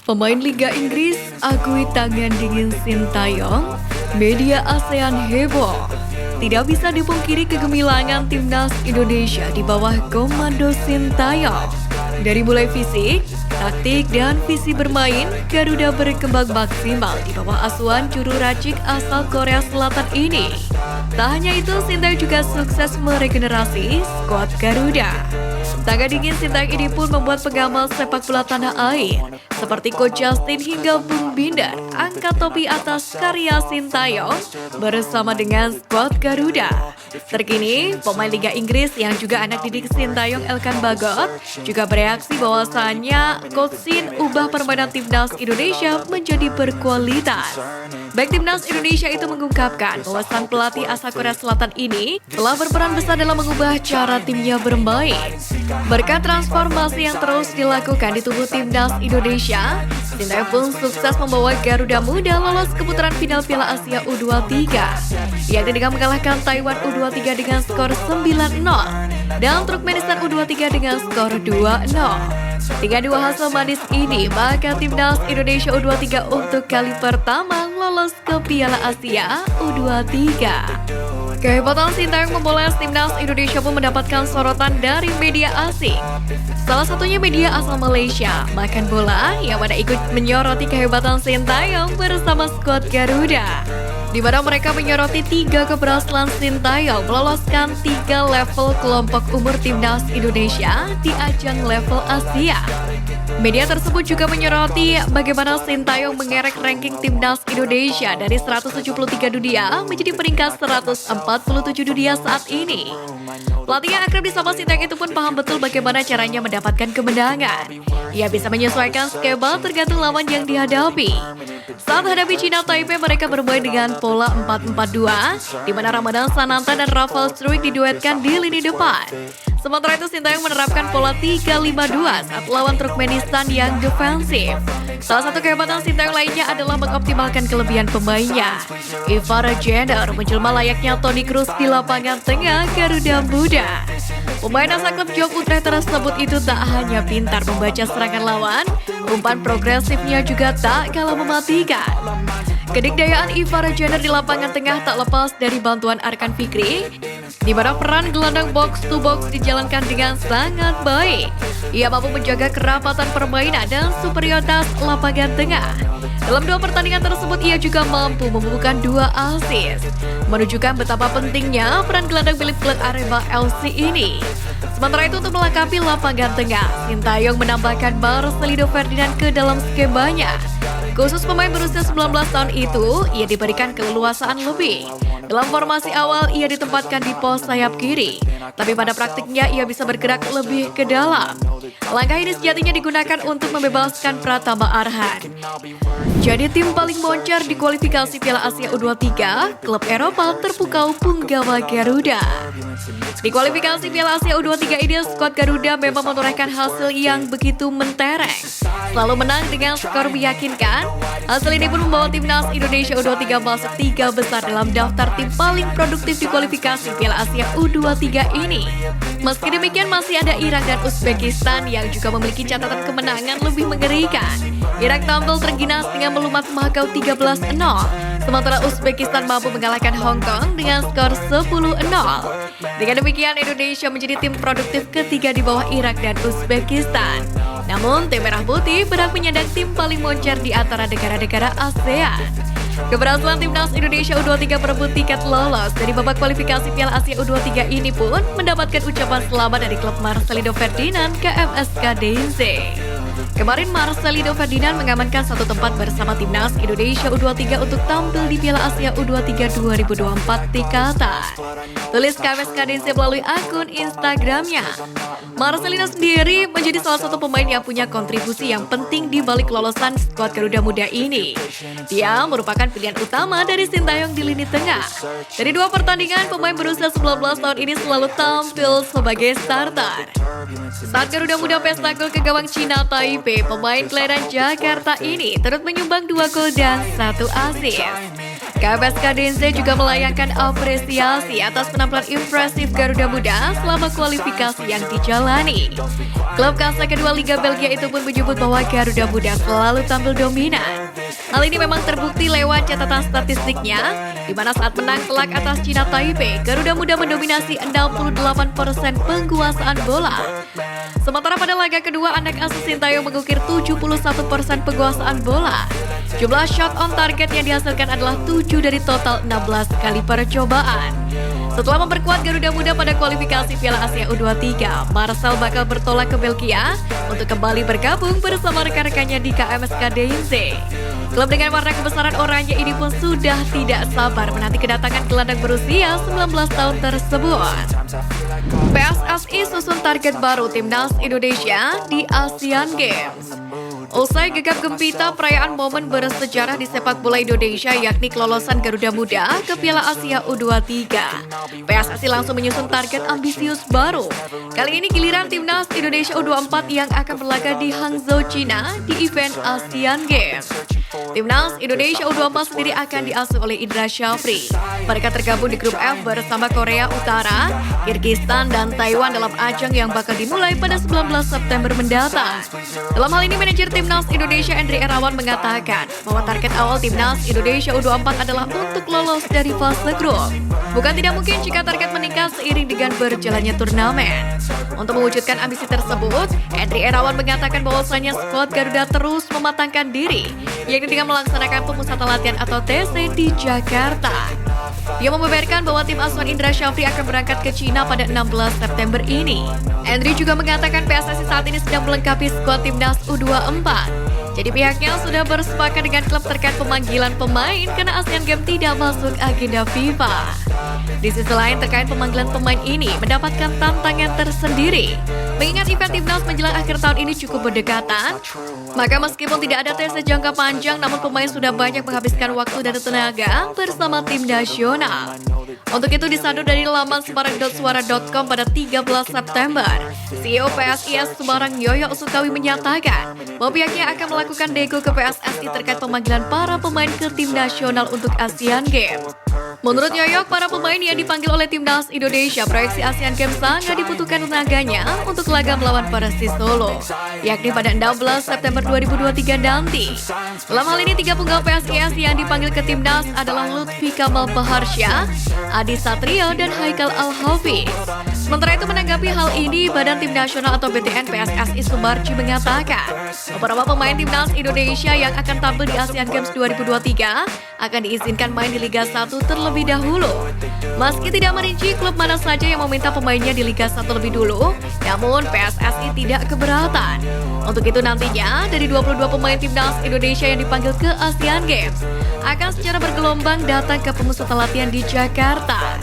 Pemain Liga Inggris akui tangan dingin Sintayong, media ASEAN heboh. Tidak bisa dipungkiri kegemilangan timnas Indonesia di bawah komando Sintayong. Dari mulai fisik, taktik, dan visi bermain, Garuda berkembang maksimal di bawah asuhan juru racik asal Korea Selatan ini. Tak hanya itu, Sintayong juga sukses meregenerasi skuad Garuda. Tangan dingin Sintayong ini pun membuat pengamal sepak bola tanah air seperti Coach Justin hingga Bung Binder angkat topi atas karya Sintayong bersama dengan skuad Garuda. Terkini, pemain Liga Inggris yang juga anak didik Sintayong Elkan Bagot juga bereaksi bahwasannya Coach Sin ubah permainan timnas Indonesia menjadi berkualitas. Baik timnas Indonesia itu mengungkapkan bahwa sang pelatih asal Korea Selatan ini telah berperan besar dalam mengubah cara timnya bermain. Berkat transformasi yang terus dilakukan di tubuh timnas Indonesia, Sintayong pun sukses membawa Garuda Muda lolos ke putaran final Piala Asia U23, yakni dengan mengalahkan Taiwan U23 dengan skor 9-0 dan Turkmenistan U23 dengan skor 2-0. Dengan dua hasil manis ini, maka timnas Indonesia U23 untuk kali pertama lolos ke Piala Asia U23. Kehebatan Sintayong memboles timnas Indonesia pun mendapatkan sorotan dari media asing. Salah satunya media asal Malaysia, Makan Bola, yang pada ikut menyoroti kehebatan Sintayong bersama skuad Garuda, di mana mereka menyoroti 3 keberhasilan Sintayong meloloskan 3 level kelompok umur timnas Indonesia di ajang level Asia. Media tersebut juga menyoroti bagaimana Sintayong mengerek ranking timnas Indonesia dari 173 dunia menjadi peringkat 147 dunia saat ini. Pelatih yang akrab disapa Sintayong itu pun paham betul bagaimana caranya mendapatkan kemenangan. Ia bisa menyesuaikan skema tergantung lawan yang dihadapi. Saat hadapi China Taipei, mereka bermain dengan pola 4-4-2, di mana Ramadan Sananta dan Rafael Struijk diduetkan di lini depan. Sementara itu, Sintayong menerapkan pola 3-5-2 saat lawan Turkmenistan yang defensif. Salah satu kehebatan Sintayong lainnya adalah mengoptimalkan kelebihan pemainnya. Ivara Jenner menjelma layaknya Toni Kroos di lapangan tengah Garuda Muda. Pemain asal klub Jong Utrecht tersebut itu tak hanya pintar membaca serangan lawan, umpan progresifnya juga tak kalah mematikan. Kedikdayaan Ivara Jenner di lapangan tengah tak lepas dari bantuan Arkan Fikri, di mana peran gelandang box to box dijalankan dengan sangat baik. Ia mampu menjaga kerapatan permainan dan superioritas lapangan tengah. Dalam 2 pertandingan tersebut, ia juga mampu membukukan 2 assist, menunjukkan betapa pentingnya peran gelandang milik klub Arema FC ini. Sementara itu, untuk melengkapi lapangan tengah, Sintayong menambahkan Marcelino Ferdinand ke dalam skemanya. Khusus pemain berusia 19 tahun itu, ia diberikan keleluasaan lebih. Dalam formasi awal, ia ditempatkan di pos sayap kiri, tapi pada praktiknya ia bisa bergerak lebih ke dalam. Langkah ini sejatinya digunakan untuk membebaskan Pratama Arhan. Jadi tim paling moncer di kualifikasi Piala Asia U23, klub Eropa terpukau punggawa Garuda. Di kualifikasi Piala Asia U23 ini, skuad Garuda memang menorehkan hasil yang begitu mentereng. Selalu menang dengan skor meyakinkan. Hasil ini pun membawa timnas Indonesia U23 masuk 3 besar dalam daftar tim paling produktif di kualifikasi Piala Asia U23 ini. Meski demikian, masih ada Irak dan Uzbekistan yang juga memiliki catatan kemenangan lebih mengerikan. Irak tampil terginas dengan melumat Makau 13-0, sementara Uzbekistan mampu mengalahkan Hong Kong dengan skor 10-0. Dengan demikian, Indonesia menjadi tim produktif ketiga di bawah Irak dan Uzbekistan. Namun, tim Merah Putih berhak menyandang tim paling moncer di antara negara-negara ASEAN. Keberhasilan timnas Indonesia U23 berebut tiket lolos dari babak kualifikasi Piala Asia U23 ini pun mendapatkan ucapan selamat dari klub Marcelino Ferdinand ke MSK DZ. Kemarin Marcelino Ferdinand mengamankan satu tempat bersama timnas Indonesia U23 untuk tampil di Piala Asia U23 2024 di Qatar. Tulis MSK DZ melalui akun Instagramnya. Marcelino sendiri menjadi salah satu pemain yang punya kontribusi yang penting di balik kelolosan skuad Garuda Muda ini. Dia merupakan pilihan utama dari Sintayong di lini tengah. Dari 2 pertandingan, pemain berusia 19 tahun ini selalu tampil sebagai starter. Saat Garuda Muda pesta gol ke gawang China Taipei, pemain kelahiran Jakarta ini turut menyumbang 2 gol dan 1 assist. KMSK DNZ juga melayangkan apresiasi atas penampilan impresif Garuda Muda selama kualifikasi yang dijalani. Klub kasta kedua Liga Belgia itu pun menyebut bahwa Garuda Muda selalu tampil dominan. Hal ini memang terbukti lewat catatan statistiknya, di mana saat menang telak atas China Taipei, Garuda Muda mendominasi 68% penguasaan bola. Sementara pada laga kedua, anak asuh Sintayong mengukir 71% penguasaan bola. Jumlah shot on target yang dihasilkan adalah 7 dari total 16 kali percobaan. Setelah memperkuat Garuda Muda pada kualifikasi Piala Asia U23, Marcel bakal bertolak ke Belgia untuk kembali bergabung bersama rekan-rekannya di KMSK DNZ. Klub dengan warna kebesaran oranye ini pun sudah tidak sabar menanti kedatangan gelandang berusia 19 tahun tersebut. PSSI susun target baru Timnas Indonesia di Asian Games. Usai gegap gempita perayaan momen bersejarah di sepak bola Indonesia yakni kelolosan Garuda Muda ke Piala Asia U23, PSSI langsung menyusun target ambisius baru. Kali ini giliran Timnas Indonesia U24 yang akan berlaga di Hangzhou, China di event Asian Games. Timnas Indonesia U24 sendiri akan diasuh oleh Indra Syafri. Mereka tergabung di grup F bersama Korea Utara, Kirgistan, dan Taiwan dalam ajang yang bakal dimulai pada 19 September mendatang. Dalam hal ini, manajer Timnas Indonesia Endri Irawan mengatakan bahwa target awal Timnas Indonesia U24 adalah untuk lolos dari fase grup. Bukan tidak mungkin jika target meningkat seiring dengan berjalannya turnamen. Untuk mewujudkan ambisi tersebut, Endri Irawan mengatakan bahwasanya skuad Garuda terus mematangkan diri, yakni dengan melaksanakan pemusatan latihan atau TC di Jakarta. Dia membeberkan bahwa tim asuhan Indra Syafri akan berangkat ke China pada 16 September ini. Endri juga mengatakan PSSI saat ini sedang melengkapi skuad Timnas U24. Jadi pihaknya sudah bersepakat dengan klub terkait pemanggilan pemain karena Asian Games tidak masuk agenda FIFA. Di sisi lain terkait pemanggilan pemain ini mendapatkan tantangan tersendiri. Mengingat event Timnas menjelang akhir tahun ini cukup berdekatan, maka meskipun tidak ada tes jangka panjang, namun pemain sudah banyak menghabiskan waktu dan tenaga bersama tim nasional. Untuk itu disadur dari laman semarang.suara.com pada 13 September, CEO PSIS Semarang Yoyo Sukawi menyatakan bahwa pihaknya akan melakukan nego ke PSSI terkait pemanggilan para pemain ke tim nasional untuk Asian Games. Menurut Yoyok, para pemain yang dipanggil oleh Timnas Indonesia proyeksi Asian Games sangat dibutuhkan tenaganya untuk laga melawan Persis Solo, yakni pada 16 September 2023 nanti. Dalam hal ini, 3 punggawa PSIS yang dipanggil ke Timnas adalah Lutfi Kamal Baharsya, Adi Satrio, dan Haikal Al-Hafiz. Sementara itu menanggapi hal ini, Badan Tim Nasional atau BTN PSSI Sumarji mengatakan beberapa pemain Timnas Indonesia yang akan tampil di Asian Games 2023 akan diizinkan main di Liga 1 terlebih dahulu. Meski tidak merinci klub mana saja yang meminta pemainnya di Liga 1 lebih dulu, namun PSSI tidak keberatan. Untuk itu nantinya, dari 22 pemain Timnas Indonesia yang dipanggil ke Asian Games akan secara bergelombang datang ke pemusatan latihan di Jakarta.